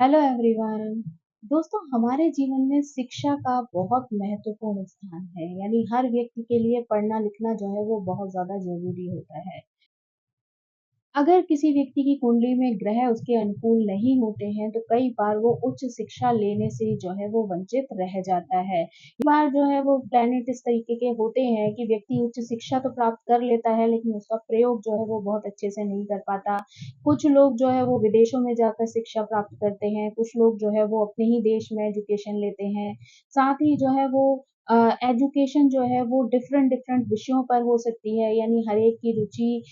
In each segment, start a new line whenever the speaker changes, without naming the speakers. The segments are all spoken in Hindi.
Hello everyone. दोस्तों, हमारे जीवन में शिक्षा का बहुत महत्वपूर्ण स्थान है। यानी हर व्यक्ति के लिए पढ़ना लिखना जो है वो बहुत ज़्यादा ज़रूरी होता है। अगर किसी व्यक्ति की कुंडली में ग्रह उसके अनुकूल नहीं होते हैं तो कई बार वो उच्च शिक्षा लेने से जो है वो वंचित रह जाता है। कई बार जो है वो प्लैनेट इस तरीके के होते हैं कि व्यक्ति उच्च शिक्षा तो प्राप्त कर लेता है लेकिन उसका प्रयोग जो है वो बहुत अच्छे से नहीं कर पाता। कुछ लोग जो है वो विदेशों में जाकर शिक्षा प्राप्त करते हैं, कुछ लोग जो है वो अपने ही देश में एजुकेशन लेते हैं। साथ ही जो है वो एजुकेशन जो है वो डिफरेंट डिफरेंट विषयों पर हो सकती है। यानी हर एक की रुचि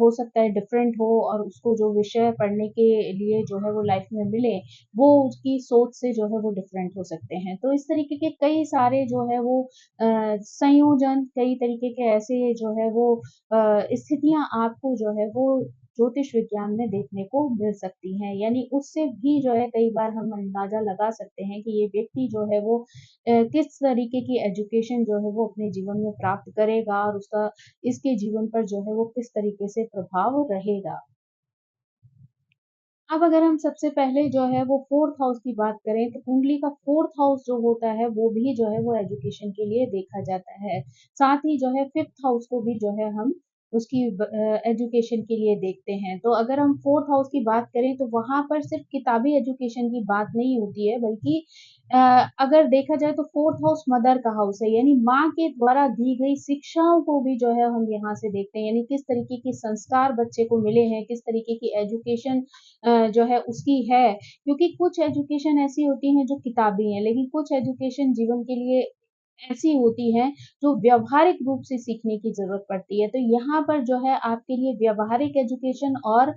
हो सकता है डिफरेंट हो और उसको जो विषय पढ़ने के लिए जो है वो लाइफ में मिले, वो उसकी सोच से जो है वो डिफरेंट हो सकते हैं। तो इस तरीके के कई सारे जो है वो संयोजन, कई तरीके के ऐसे जो है वो स्थितियाँ आपको जो है वो ज्योतिष विज्ञान में देखने को मिल सकती हैं। यानी उससे भी जो है कई बार हम अंदाज़ा लगा सकते हैं कि ये व्यक्ति जो है वो किस तरीके की एजुकेशन जो है वो अपने जीवन में प्राप्त करेगा और उसका इसके जीवन पर जो है वो किस तरीके से प्रभाव रहेगा। अब अगर हम सबसे पहले जो है वो 4th हाउस की बात करें तो कुंडली का 4th हाउस जो होता है वो भी जो है वो एजुकेशन के लिए देखा जाता है। साथ ही जो है 5th हाउस को भी जो है हम उसकी एजुकेशन के लिए देखते हैं। तो अगर हम 4th हाउस की बात करें तो वहाँ पर सिर्फ किताबी एजुकेशन की बात नहीं होती है, बल्कि अ, अगर देखा जाए तो 4th हाउस मदर का हाउस है। यानी माँ के द्वारा दी गई शिक्षाओं को भी जो है हम यहाँ से देखते हैं। यानी किस तरीके के संस्कार बच्चे को मिले हैं, किस तरीके की एजुकेशन जो है उसकी है। क्योंकि कुछ एजुकेशन ऐसी होती हैं जो किताबी हैं, लेकिन कुछ एजुकेशन जीवन के लिए ऐसी होती हैं जो व्यावहारिक रूप से सीखने की ज़रूरत पड़ती है। तो यहाँ पर जो है आपके लिए व्यावहारिक एजुकेशन और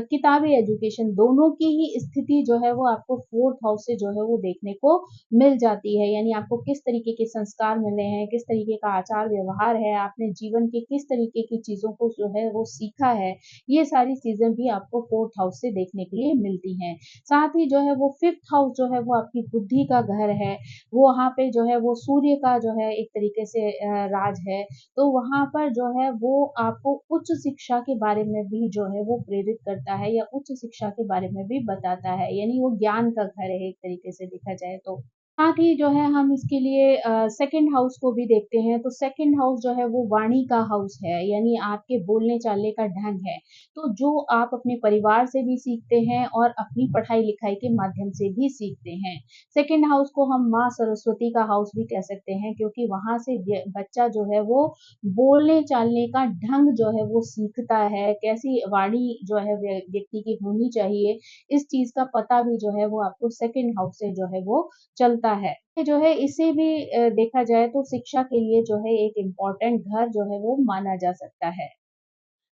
किताबी एजुकेशन दोनों की ही स्थिति जो है वो आपको 4th हाउस से जो है वो देखने को मिल जाती है। यानी आपको किस तरीके के संस्कार मिले हैं, किस तरीके का आचार-व्यवहार है, आपने जीवन के किस तरीके की चीज़ों को जो है वो सीखा है, ये सारी चीज़ें भी आपको 4th हाउस से देखने के लिए मिलती हैं। साथ ही जो है वो 5th हाउस जो है वो आपकी बुद्धि का घर है। वो वहाँ पे जो है वो सूर्य का जो है एक तरीके से राज है। तो वहाँ पर जो है वो आपको उच्च शिक्षा के बारे में भी जो है वो प्रेरित करता है या उच्च शिक्षा के बारे में भी बताता है। यानी वो ज्ञान का घर है एक तरीके से देखा जाए तो। साथ ही जो है हम इसके लिए सेकंड हाउस को भी देखते हैं। तो सेकंड हाउस जो है वो वाणी का हाउस है। यानी आपके बोलने-चालने का ढंग है। तो जो आप अपने परिवार से भी सीखते हैं और अपनी पढ़ाई-लिखाई के माध्यम से भी सीखते हैं। सेकंड हाउस को हम माँ सरस्वती का हाउस भी कह सकते हैं, क्योंकि वहाँ से बच्चा जो है वो बोलने-चालने का ढंग जो है वो सीखता है, कैसी वाणी जो है व्यक्ति की होनी चाहिए, इस चीज़ का पता भी जो है वो आपको सेकंड हाउस से जो है वो चलता है। ये जो है इसे भी देखा जाए तो शिक्षा के लिए जो है एक इम्पोर्टेंट घर जो है वो माना जा सकता है।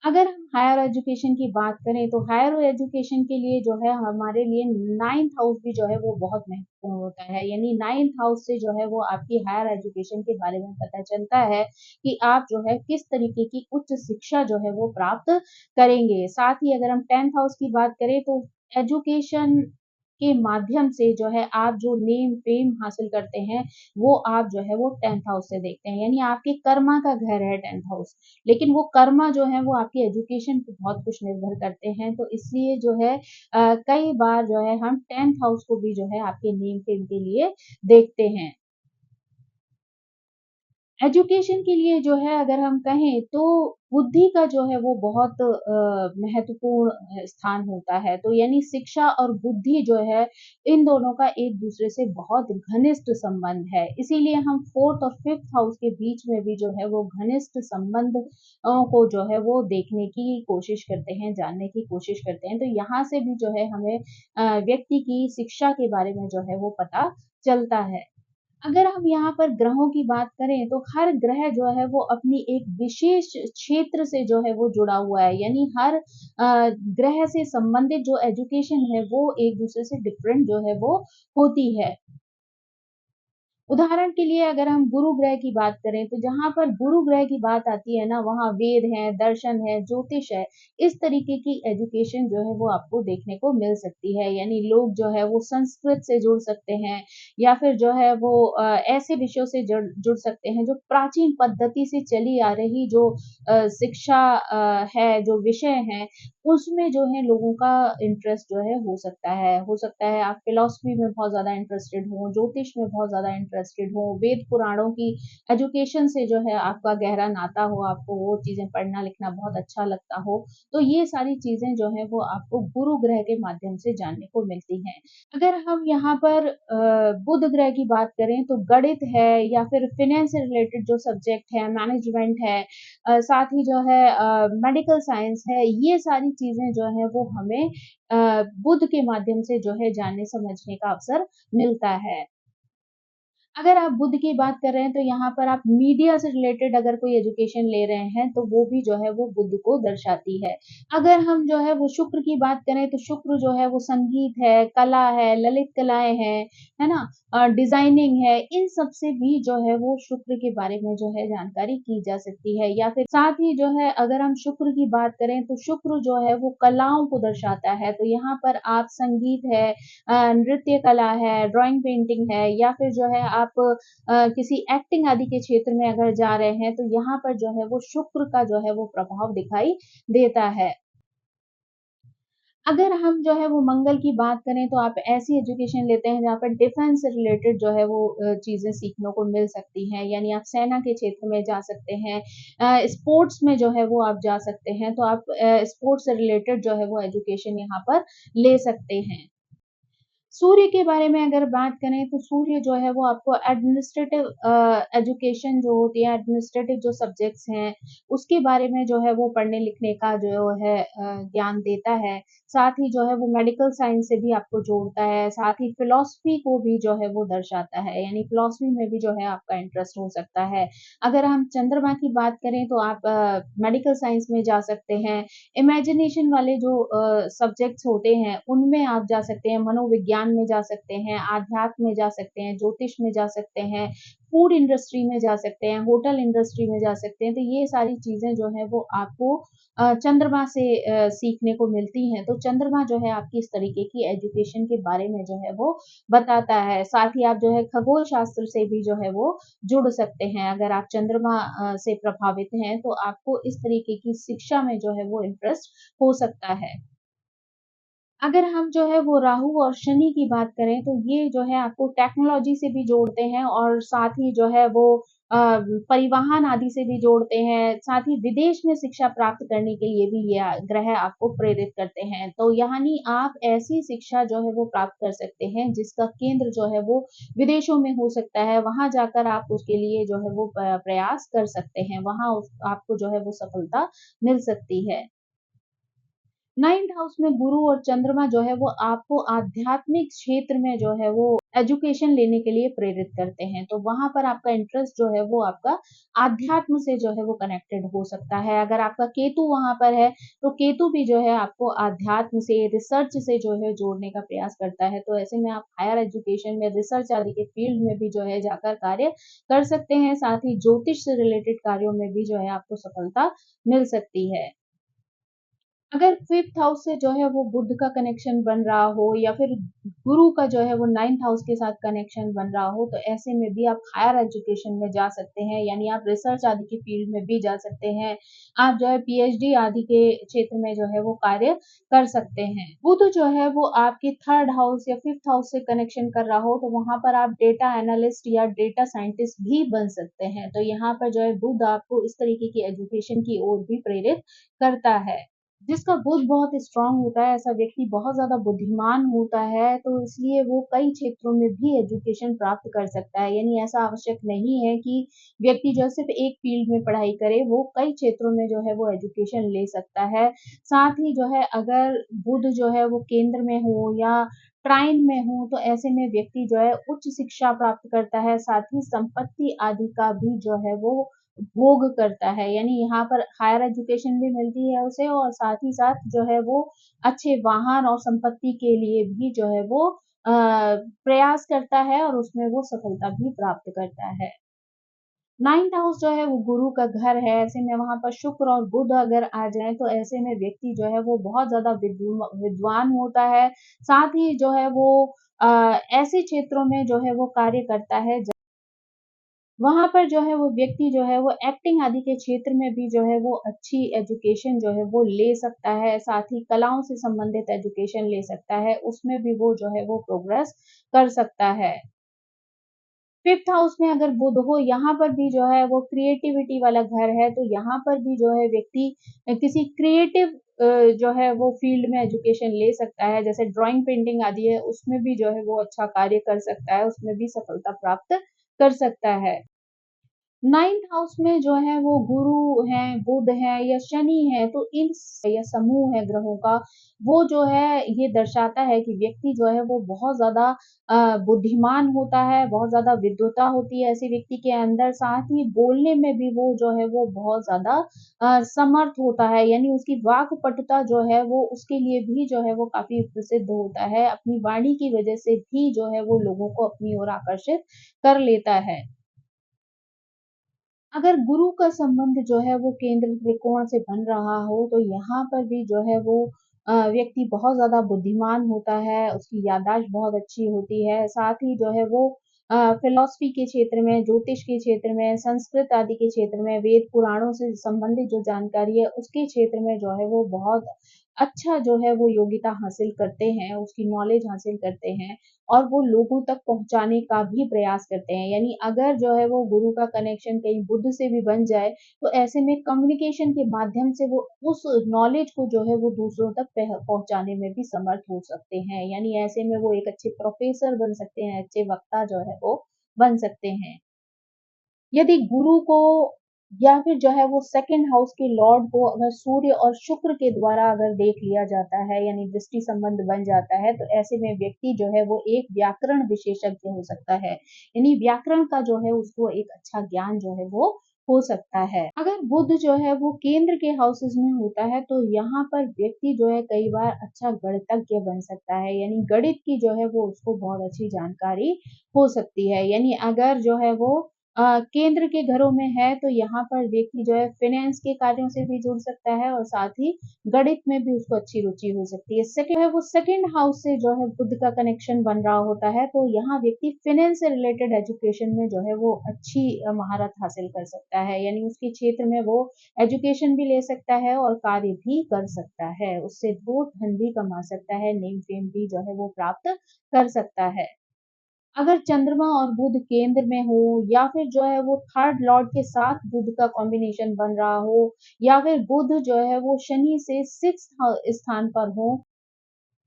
अगर हम हायर एजुकेशन की बात करें तो हायर एजुकेशन के लिए जो है हमारे लिए 9th हाउस भी जो है वो बहुत महत्वपूर्ण होता है। यानी 9th हाउस से जो है वो आपकी हायर एजुकेशन के बारे में पता चलता है कि आप जो है किस तरीके की उच्च शिक्षा जो है वो प्राप्त करेंगे। साथ ही अगर हम 10th हाउस की बात करें तो एजुकेशन के माध्यम से जो है आप जो नेम फेम हासिल करते हैं, वो आप जो है वो 10th हाउस से देखते हैं। यानी आपके कर्मा का घर है 10th हाउस। लेकिन वो कर्मा जो है वो आपकी एजुकेशन पे बहुत कुछ निर्भर करते हैं। तो इसलिए जो है कई बार जो है हम 10th हाउस को भी जो है आपके नेम फेम के लिए देखते हैं। एजुकेशन के लिए जो है अगर हम कहें तो बुद्धि का जो है वो बहुत महत्वपूर्ण स्थान होता है। तो यानी शिक्षा और बुद्धि जो है इन दोनों का एक दूसरे से बहुत घनिष्ठ संबंध है। इसीलिए हम 4th और 5th हाउस के बीच में भी जो है वो घनिष्ठ संबंध को जो है वो देखने की कोशिश करते हैं, जानने की कोशिश करते हैं। तो यहाँ से भी जो है हमें व्यक्ति की शिक्षा के बारे में जो है वो पता चलता है। अगर हम यहाँ पर ग्रहों की बात करें तो हर ग्रह जो है वो अपनी एक विशेष क्षेत्र से जो है वो जुड़ा हुआ है। यानी हर ग्रह से संबंधित जो एजुकेशन है वो एक दूसरे से डिफरेंट जो है वो होती है। उदाहरण के लिए अगर हम गुरु ग्रह की बात करें तो जहाँ पर गुरु ग्रह की बात आती है ना, वहाँ वेद है, दर्शन है, ज्योतिष है, इस तरीके की एजुकेशन जो है वो आपको देखने को मिल सकती है। यानी लोग जो है वो संस्कृत से जुड़ सकते हैं या फिर जो है वो ऐसे विषयों से जुड़ सकते हैं जो प्राचीन पद्धति से चली आ रही जो शिक्षा है, जो विषय हैं, उसमें जो है लोगों का इंटरेस्ट जो है हो सकता है। हो सकता है आप फिलॉसफी में बहुत ज़्यादा इंटरेस्टेड हो, ज्योतिष में बहुत ज़्यादा इंटरेस्टेड हो, वेद पुराणों की एजुकेशन से जो है आपका गहरा नाता हो, आपको वो चीज़ें पढ़ना लिखना बहुत अच्छा लगता हो। तो ये सारी चीज़ें जो हैं वो आपको गुरु ग्रह के माध्यम से जानने को मिलती हैं। अगर हम यहाँ पर बुध ग्रह की बात करें तो गणित है या फिर फाइनेंस से रिलेटेड जो सब्जेक्ट है, मैनेजमेंट है, साथ ही जो है मेडिकल साइंस है, ये सारी चीज़ें जो हैं वो हमें बुध के माध्यम से जो है जानने समझने का अवसर मिलता है। अगर आप बुध की बात कर रहे हैं तो यहाँ पर आप मीडिया से रिलेटेड अगर कोई एजुकेशन ले रहे हैं तो वो भी जो है वो बुध को दर्शाती है। अगर हम जो है वो शुक्र की बात करें तो शुक्र जो है वो संगीत है, कला है, ललित कलाएँ हैं, है ना? डिज़ाइनिंग है, इन सब से भी जो है वो शुक्र के बारे में जो है जानकारी की जा सकती है या फिर साथ ही जो है अगर हम शुक्र की बात करें तो शुक्र जो है वो कलाओं को दर्शाता है। तो यहाँ पर आप संगीत है, नृत्य कला है, ड्राइंग पेंटिंग है या फिर जो है आप किसी एक्टिंग आदि के क्षेत्र में अगर जा रहे हैं तो यहाँ पर जो है वो शुक्र का जो है वो प्रभाव दिखाई देता है। अगर हम जो है वो मंगल की बात करें तो आप ऐसी एजुकेशन लेते हैं जहाँ पर डिफेंस से रिलेटेड जो है वो चीज़ें सीखने को मिल सकती हैं, यानी आप सेना के क्षेत्र में जा सकते हैं, स्पोर्ट्स में जो है वो आप जा सकते हैं, तो आप स्पोर्ट्स से रिलेटेड जो है वो एजुकेशन यहाँ पर ले सकते हैं। सूर्य के बारे में अगर बात करें तो सूर्य जो है वो आपको एडमिनिस्ट्रेटिव एजुकेशन जो होती है, एडमिनिस्ट्रेटिव जो सब्जेक्ट्स हैं, उसके बारे में जो है वो पढ़ने-लिखने का जो है ज्ञान देता है। साथ ही जो है वो मेडिकल साइंस से भी आपको जोड़ता है, साथ ही फिलॉसफी को भी जो है वो दर्शाता है, यानी फिलॉसफी में भी जो है आपका इंटरेस्ट हो सकता है। अगर हम चंद्रमा की बात करें तो आप मेडिकल साइंस में जा सकते हैं, इमेजिनेशन वाले जो सब्जेक्ट्स होते हैं, उनमें आप जा सकते हैं, मनोविज्ञान में जा सकते हैं, आध्यात्म में जा सकते हैं, ज्योतिष में जा सकते हैं, फूड इंडस्ट्री में जा सकते हैं, होटल इंडस्ट्री में जा सकते हैं। तो ये सारी चीज़ें जो हैं वो आपको चंद्रमा से सीखने को मिलती हैं। तो चंद्रमा जो है आपकी इस तरीके की एजुकेशन के बारे में जो है वो बताता है। साथ ही आप जो है खगोल शास्त्र से भी जो है वो जुड़ सकते हैं। अगर आप चंद्रमा से प्रभावित हैं तो आपको इस तरीके की शिक्षा में जो है वो इंटरेस्ट हो सकता है। अगर हम जो है वो राहु और शनि की बात करें तो ये जो है आपको टेक्नोलॉजी से भी जोड़ते हैं और साथ ही जो है वो अ, परिवहन आदि से भी जोड़ते हैं, साथ ही विदेश में शिक्षा प्राप्त करने के लिए भी ये ग्रह आपको प्रेरित करते हैं। तो यानी आप ऐसी शिक्षा जो है वो प्राप्त कर सकते हैं जिसका केंद्र जो है वो विदेशों में हो सकता है, वहाँ जाकर आप उसके लिए जो है वो प्रयास कर सकते हैं, वहाँ उस आपको जो है वो सफलता मिल सकती है। 9th हाउस में गुरु और चंद्रमा जो है वो आपको आध्यात्मिक क्षेत्र में जो है वो एजुकेशन लेने के लिए प्रेरित करते हैं। तो वहाँ पर आपका इंटरेस्ट जो है वो आपका आध्यात्म से जो है वो कनेक्टेड हो सकता है। अगर आपका केतु वहाँ पर है, तो केतु भी जो है आपको आध्यात्म से, रिसर्च से जो है जोड़ने का प्रयास करता है। तो ऐसे में आप हायर एजुकेशन में, रिसर्च आदि के फील्ड में भी जो है जाकर कार्य कर सकते हैं। साथ ही ज्योतिष से रिलेटेड कार्यों में भी जो है आपको सफलता मिल सकती है। अगर 5th हाउस से जो है वो बुध का कनेक्शन बन रहा हो या फिर गुरु का जो है वो 9th हाउस के साथ कनेक्शन बन रहा हो, तो ऐसे में भी आप हायर एजुकेशन में जा सकते हैं, यानी आप रिसर्च आदि की फील्ड में भी जा सकते हैं। आप जो है पीएचडी आदि के क्षेत्र में जो है वो कार्य कर सकते हैं। बुध जो है वो आपके 3rd हाउस या 5th हाउस से कनेक्शन कर रहा हो, तो वहाँ पर आप डेटा एनालिस्ट या डेटा साइंटिस्ट भी बन सकते हैं। तो यहाँ पर जो है बुध आपको इस तरीके की एजुकेशन की ओर भी प्रेरित करता है। जिसका बुध बहुत स्ट्रॉन्ग होता है, ऐसा व्यक्ति बहुत ज़्यादा बुद्धिमान होता है, तो इसलिए वो कई क्षेत्रों में भी एजुकेशन प्राप्त कर सकता है। यानी ऐसा आवश्यक नहीं है कि व्यक्ति जो है सिर्फ़ एक फ़ील्ड में पढ़ाई करे, वो कई क्षेत्रों में जो है वो एजुकेशन ले सकता है। साथ ही जो है अगर बुध जो है वो केंद्र में हो या ट्राइन में हो, तो ऐसे में व्यक्ति जो है उच्च शिक्षा प्राप्त करता है, साथ ही संपत्ति आदि का भी जो है वो भोग करता है, यानी यहाँ पर हायर एजुकेशन भी मिलती है उसे और साथ ही साथ जो है वो अच्छे वाहन और संपत्ति के लिए भी जो है वो प्रयास करता है और उसमें वो सफलता भी प्राप्त करता है। 9th हाउस जो है वो गुरु का घर है, ऐसे में वहाँ पर शुक्र और बुध अगर आ जाएँ तो ऐसे में व्यक्ति जो है वो बहुत ज़्यादा विद्वान होता है। साथ ही जो है वो अ, ऐसे क्षेत्रों में जो है वो कार्य करता है वहाँ पर जो है वो व्यक्ति जो है वो एक्टिंग आदि के क्षेत्र में भी जो है वो अच्छी एजुकेशन जो है वो ले सकता है, साथ ही कलाओं से संबंधित एजुकेशन ले सकता है, उसमें भी वो जो है वो प्रोग्रेस कर सकता है। 5th हाउस में अगर बुध हो, यहाँ पर भी जो है वो क्रिएटिविटी वाला घर है, तो यहाँ पर भी जो है व्यक्ति किसी क्रिएटिव जो है वो फील्ड में एजुकेशन ले सकता है, जैसे ड्राइंग, पेंटिंग आदि है, उसमें भी जो है वो अच्छा कार्य कर सकता है, उसमें भी सफलता प्राप्त कर सकता है। 9th हाउस में जो है वो गुरु हैं, बुध है या शनि है, तो इन या समूह है ग्रहों का, वो जो है ये दर्शाता है कि व्यक्ति जो है वो बहुत ज़्यादा बुद्धिमान होता है, बहुत ज़्यादा विद्वता होती है ऐसे व्यक्ति के अंदर, साथ ही बोलने में भी वो जो है वो बहुत ज़्यादा समर्थ होता है, यानी उसकी वाक्पटुता जो है वो उसके लिए भी जो है वो काफ़ी प्रसिद्ध होता है, अपनी वाणी की वजह से भी जो है वो लोगों को अपनी ओर आकर्षित कर लेता है। अगर गुरु का संबंध जो है वो केंद्र त्रिकोण से बन रहा हो, तो यहाँ पर भी जो है वो व्यक्ति बहुत ज़्यादा बुद्धिमान होता है, उसकी याददाश्त बहुत अच्छी होती है, साथ ही जो है वो फ़िलॉसफ़ी के क्षेत्र में, ज्योतिष के क्षेत्र में, संस्कृत आदि के क्षेत्र में, वेद पुराणों से संबंधित जो जानकारी है, उसके क्षेत्र में जो है वो बहुत अच्छा जो है वो योग्यता हासिल करते हैं, उसकी नॉलेज हासिल करते हैं और वो लोगों तक पहुँचाने का भी प्रयास करते हैं। यानी अगर जो है वो गुरु का कनेक्शन कहीं बुध से भी बन जाए, तो ऐसे में कम्युनिकेशन के माध्यम से वो उस नॉलेज को जो है वो दूसरों तक पहुँचाने में भी समर्थ हो सकते हैं। यानी ऐसे में वो एक अच्छे प्रोफ़ेसर बन सकते हैं, अच्छे वक्ता जो है वो बन सकते हैं। यदि गुरु को या फिर जो है वो सेकंड हाउस के लॉर्ड को अगर सूर्य और शुक्र के द्वारा अगर देख लिया जाता है यानी दृष्टि संबंध बन जाता है तो ऐसे में व्यक्ति जो है वो एक व्याकरण विशेषज्ञ हो सकता है यानी व्याकरण का जो है उसको एक अच्छा ज्ञान जो है वो हो सकता है। अगर बुध जो है वो केंद्र के हाउसेस में होता है तो यहाँ पर व्यक्ति जो है कई बार अच्छा गणितज्ञ बन सकता है यानी गणित की जो है वो उसको बहुत अच्छी जानकारी हो सकती है। यानी अगर जो है वो केंद्र के घरों में है तो यहाँ पर व्यक्ति जो है फ़ाइनेंस के कार्यों से भी जुड़ सकता है और साथ ही गणित में भी उसको अच्छी रुचि हो सकती है। सेकंड है वो सेकंड हाउस से जो है बुध का कनेक्शन बन रहा होता है तो यहाँ व्यक्ति फ़ाइनेंस से रिलेटेड एजुकेशन में जो है वो अच्छी महारत हासिल कर सकता है। यानी उसके क्षेत्र में वो एजुकेशन भी ले सकता है और कार्य भी कर सकता है। उससे 2 धन भी कमा सकता है, नेम-फेम भी जो है वो प्राप्त कर सकता है। अगर चंद्रमा और बुध केंद्र में हो या फिर जो है वो थर्ड लॉर्ड के साथ बुध का कॉम्बिनेशन बन रहा हो या फिर बुध जो है वो शनि से 6th स्थान पर हो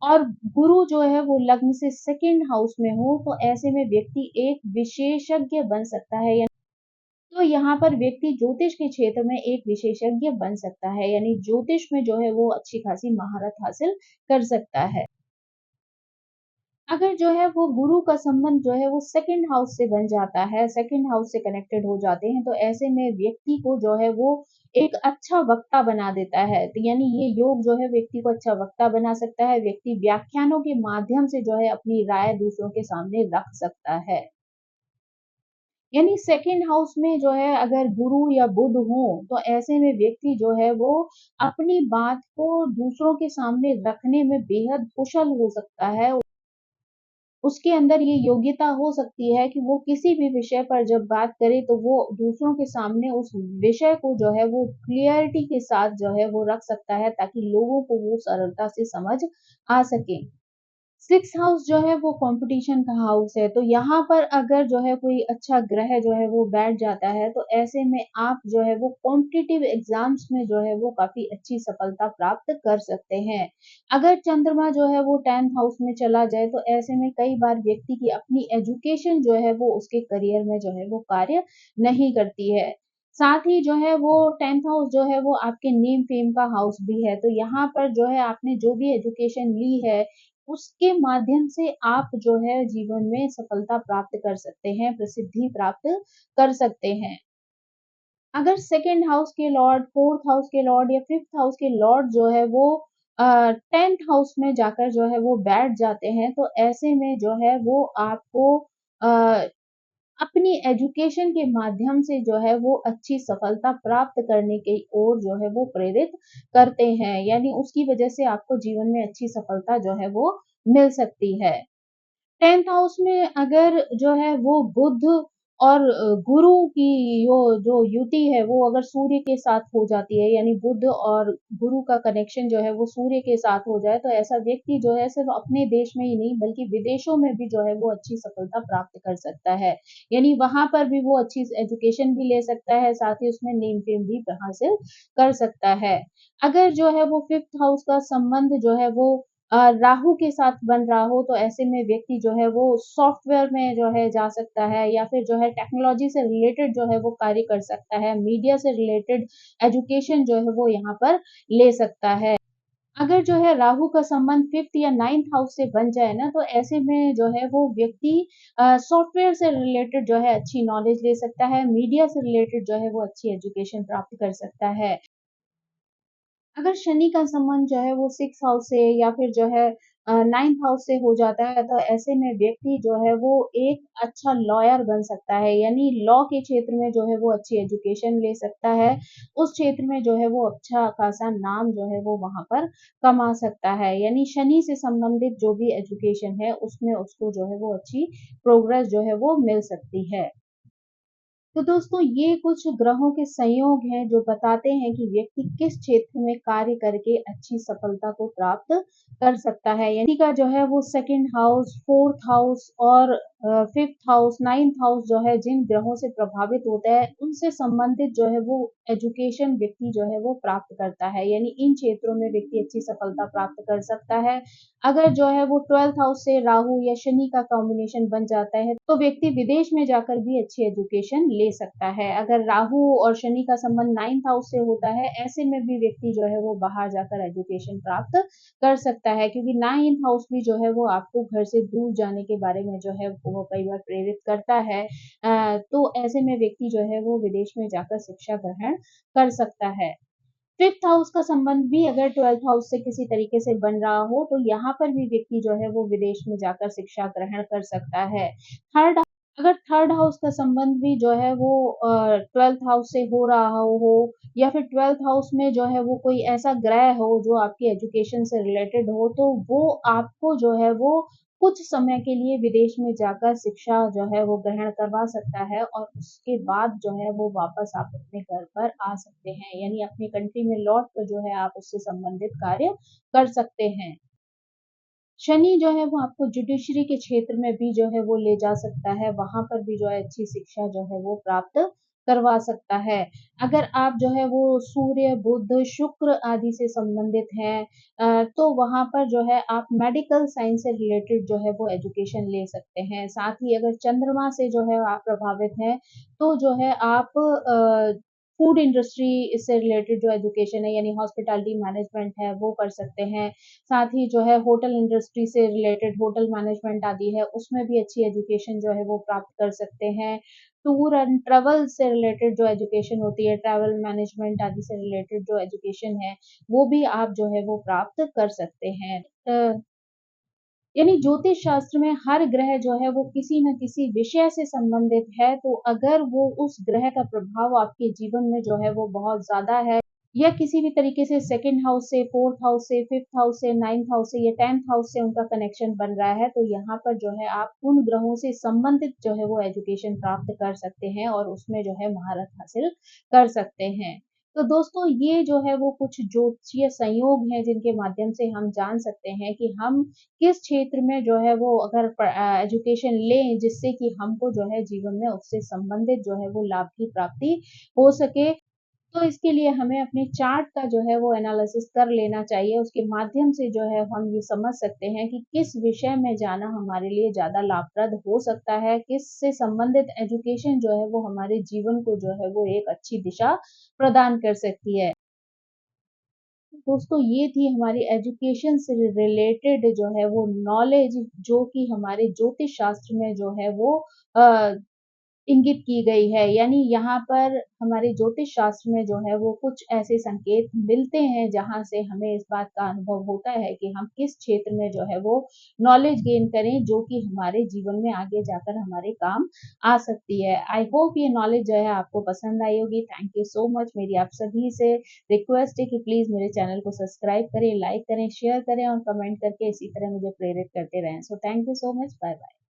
और गुरु जो है वो लग्न से सेकंड हाउस में हो तो ऐसे में व्यक्ति एक विशेषज्ञ बन सकता है या तो यहाँ पर व्यक्ति ज्योतिष के क्षेत्र में एक विशेषज्ञ बन सकता है यानी ज्योतिष में जो है वो अच्छी खासी महारत हासिल कर सकता है। अगर जो है वो गुरु का संबंध जो है वो सेकंड हाउस से बन जाता है, सेकंड हाउस से कनेक्टेड हो जाते हैं, तो ऐसे में व्यक्ति को जो है वो एक अच्छा वक्ता बना देता है। तो यानी ये योग जो है व्यक्ति को अच्छा वक्ता बना सकता है, व्यक्ति व्याख्यानों के माध्यम से जो है अपनी राय दूसरों के सामने रख सकता है। यानी सेकंड हाउस में जो है अगर गुरु या बुध हो, तो ऐसे में व्यक्ति जो है वो अपनी बात को दूसरों के सामने रखने में बेहद कुशल हो सकता है। उसके अंदर ये योग्यता हो सकती है कि वो किसी भी विषय पर जब बात करे तो वो दूसरों के सामने उस विषय को जो है वो क्लियरिटी के साथ जो है वो रख सकता है ताकि लोगों को वो सरलता से समझ आ सके। 6th हाउस जो है वो कंपटीशन का हाउस है, तो यहाँ पर अगर जो है कोई अच्छा ग्रह जो है वो बैठ जाता है, तो ऐसे में आप जो है वो कॉम्पिटिटिव एग्ज़ाम्स में जो है वो काफ़ी अच्छी सफलता प्राप्त कर सकते हैं। अगर चंद्रमा जो है वो 10th हाउस में चला जाए, तो ऐसे में कई बार व्यक्ति की अपनी एजुकेशन जो है वो उसके करियर में जो है वो कार्य नहीं करती है। साथ ही जो है वो 10th हाउस जो है वो आपके नेम फेम का हाउस भी है, तो यहाँ पर जो है आपने जो भी एजुकेशन ली है उसके माध्यम से आप जो है जीवन में सफलता प्राप्त कर सकते हैं, प्रसिद्धि प्राप्त कर सकते हैं। अगर सेकंड हाउस के लॉर्ड, 4th हाउस के लॉर्ड या 5th हाउस के लॉर्ड जो है वो 10th हाउस में जाकर जो है वो बैठ जाते हैं, तो ऐसे में जो है वो आपको अ, अपनी एजुकेशन के माध्यम से जो है वो अच्छी सफलता प्राप्त करने की ओर जो है वो प्रेरित करते हैं, यानी उसकी वजह से आपको जीवन में अच्छी सफलता जो है वो मिल सकती है। 10th हाउस में अगर जो है वो बुध और गुरु की यो जो युति है वो अगर सूर्य के साथ हो जाती है, यानी बुध और गुरु का कनेक्शन जो है वो सूर्य के साथ हो जाए, तो ऐसा व्यक्ति जो है सिर्फ अपने देश में ही नहीं बल्कि विदेशों में भी जो है वो अच्छी सफलता प्राप्त कर सकता है। यानी वहां पर भी वो अच्छी एजुकेशन भी ले सकता है, साथ ही उसमें नेम फेम भी हासिल कर सकता है। अगर जो है वो 5th हाउस का संबंध जो है वो राहु के साथ बन रहा हो, तो ऐसे में व्यक्ति जो है वो सॉफ्टवेयर में जो है जा सकता है, या फिर जो है टेक्नोलॉजी से रिलेटेड जो है वो कार्य कर सकता है, मीडिया से रिलेटेड एजुकेशन जो है वो यहाँ पर ले सकता है। अगर जो है राहु का संबंध 5th या 9th हाउस से बन जाए ना, तो ऐसे में जो है वो व्यक्ति सॉफ्टवेयर से रिलेटेड जो है अच्छी नॉलेज ले सकता है, मीडिया से रिलेटेड जो है वो अच्छी एजुकेशन प्राप्त कर सकता है। अगर शनि का संबंध जो है वो 6th हाउस से या फिर जो है 9th हाउस से हो जाता है, तो ऐसे में व्यक्ति जो है वो एक अच्छा लॉयर बन सकता है, यानी लॉ के क्षेत्र में जो है वो अच्छी एजुकेशन ले सकता है। उस क्षेत्र में जो है वो अच्छा खासा नाम जो है वो वहां पर कमा सकता है, यानी शनि से संबंधित जो भी एजुकेशन है उसमें उसको जो है वो अच्छी प्रोग्रेस जो है वो मिल सकती है। तो दोस्तों ये कुछ ग्रहों के संयोग हैं जो बताते हैं कि व्यक्ति किस क्षेत्र में कार्य करके अच्छी सफलता को प्राप्त कर सकता है। यानी का जो है वो सेकंड हाउस, फोर्थ हाउस और फिफ्थ हाउस, नाइन्थ हाउस जो है जिन ग्रहों से प्रभावित होता है उनसे संबंधित जो है वो एजुकेशन व्यक्ति जो है वो प्राप्त करता है, यानी इन क्षेत्रों में व्यक्ति अच्छी सफलता प्राप्त कर सकता है। अगर जो है वो 12th हाउस से राहु या शनि का कॉम्बिनेशन बन जाता है, तो व्यक्ति विदेश में जाकर भी अच्छी एजुकेशन ले सकता है। अगर राहु और शनि का संबंध 9th हाउस से होता है, ऐसे में भी व्यक्ति जो है वो बाहर जाकर एजुकेशन प्राप्त कर सकता है, क्योंकि 9th हाउस भी जो है वो आपको घर से दूर जाने के बारे में जो है वो कई बार प्रेरित करता है। तो ऐसे में व्यक्ति जो है वो विदेश में जाकर शिक्षा ग्रहण कर सकता है। 5th हाउस का संबंध भी अगर 12th हाउस से किसी तरीके से बन रहा हो, तो यहाँ पर भी व्यक्ति जो है वो विदेश में जाकर शिक्षा ग्रहण कर सकता है। थर्ड अगर थर्ड हाउस का संबंध भी जो है वो 12th हाउस से हो रहा हो, या फिर 12th हाउस में जो है वो कोई ऐसा ग्रह हो जो आपकी एजुकेशन से रिलेटेड हो, तो वो आपको जो है वो कुछ समय के लिए विदेश में जाकर शिक्षा जो है वो ग्रहण करवा सकता है, और उसके बाद जो है वो वापस आप अपने घर पर आ सकते हैं, यानी अपनी कंट्री में लौट कर जो है आप उससे संबंधित कार्य कर सकते हैं। शनि जो है वो आपको जुडिशरी के क्षेत्र में भी जो है वो ले जा सकता है, वहां पर भी जो है अच्छी शिक्षा जो है वो प्राप्त करवा सकता है। अगर आप जो है वो सूर्य, बुध, शुक्र आदि से संबंधित हैं, तो वहां पर जो है आप मेडिकल साइंस से रिलेटेड जो है वो एजुकेशन ले सकते हैं। साथ ही अगर चंद्रमा से जो है आप प्रभावित हैं, तो जो है आप फूड इंडस्ट्री से रिलेटेड जो एजुकेशन है, यानी हॉस्पिटैलिटी मैनेजमेंट है, वो कर सकते हैं। साथ ही जो है होटल इंडस्ट्री से रिलेटेड होटल मैनेजमेंट आदि है, उसमें भी अच्छी एजुकेशन जो है वो प्राप्त कर सकते हैं। टूर एंड ट्रेवल से रिलेटेड जो एजुकेशन होती है, ट्रैवल मैनेजमेंट आदि से रिलेटेड जो एजुकेशन है, वो भी आप जो है वो प्राप्त कर सकते हैं। यानी ज्योतिष शास्त्र में हर ग्रह जो है वो किसी न किसी विषय से संबंधित है, तो अगर वो उस ग्रह का प्रभाव आपके जीवन में जो है वो बहुत ज्यादा है, या किसी भी तरीके से सेकंड हाउस से, फोर्थ हाउस से, फिफ्थ हाउस से, नाइन्थ हाउस से या 10th हाउस से उनका कनेक्शन बन रहा है, तो यहाँ पर जो है आप उन ग्रहों से संबंधित जो है वो एजुकेशन प्राप्त कर सकते हैं और उसमें जो है महारत हासिल कर सकते हैं। तो दोस्तों ये जो है वो कुछ ज्योतिषीय संयोग हैं जिनके माध्यम से हम जान सकते हैं कि हम किस क्षेत्र में जो है वो अगर एजुकेशन लें, जिससे कि हमको जो है जीवन में उससे संबंधित जो है वो लाभ की प्राप्ति हो सके। तो इसके लिए हमें अपने चार्ट का जो है वो एनालिसिस कर लेना चाहिए। उसके माध्यम से जो है हम ये समझ सकते हैं कि किस विषय में जाना हमारे लिए ज़्यादा लाभप्रद हो सकता है, किससे संबंधित एजुकेशन जो है वो हमारे जीवन को जो है वो एक अच्छी दिशा प्रदान कर सकती है। दोस्तों ये थी हमारी एजुकेशन से रिलेटेड जो है वो नॉलेज, जो कि हमारे ज्योतिष शास्त्र में जो है वो इंगित की गई है। यानी यहाँ पर हमारे ज्योतिष शास्त्र में जो है वो कुछ ऐसे संकेत मिलते हैं जहाँ से हमें इस बात का अनुभव होता है कि हम किस क्षेत्र में जो है वो नॉलेज गेन करें जो कि हमारे जीवन में आगे जाकर हमारे काम आ सकती है। आई होप ये नॉलेज जो है आपको पसंद आई होगी। Thank you so much. मेरी आप सभी से रिक्वेस्ट है कि प्लीज मेरे चैनल को सब्सक्राइब करें, लाइक करें, शेयर करें और कमेंट करके इसी तरह मुझे प्रेरित करते रहें। So thank you so much. Bye bye.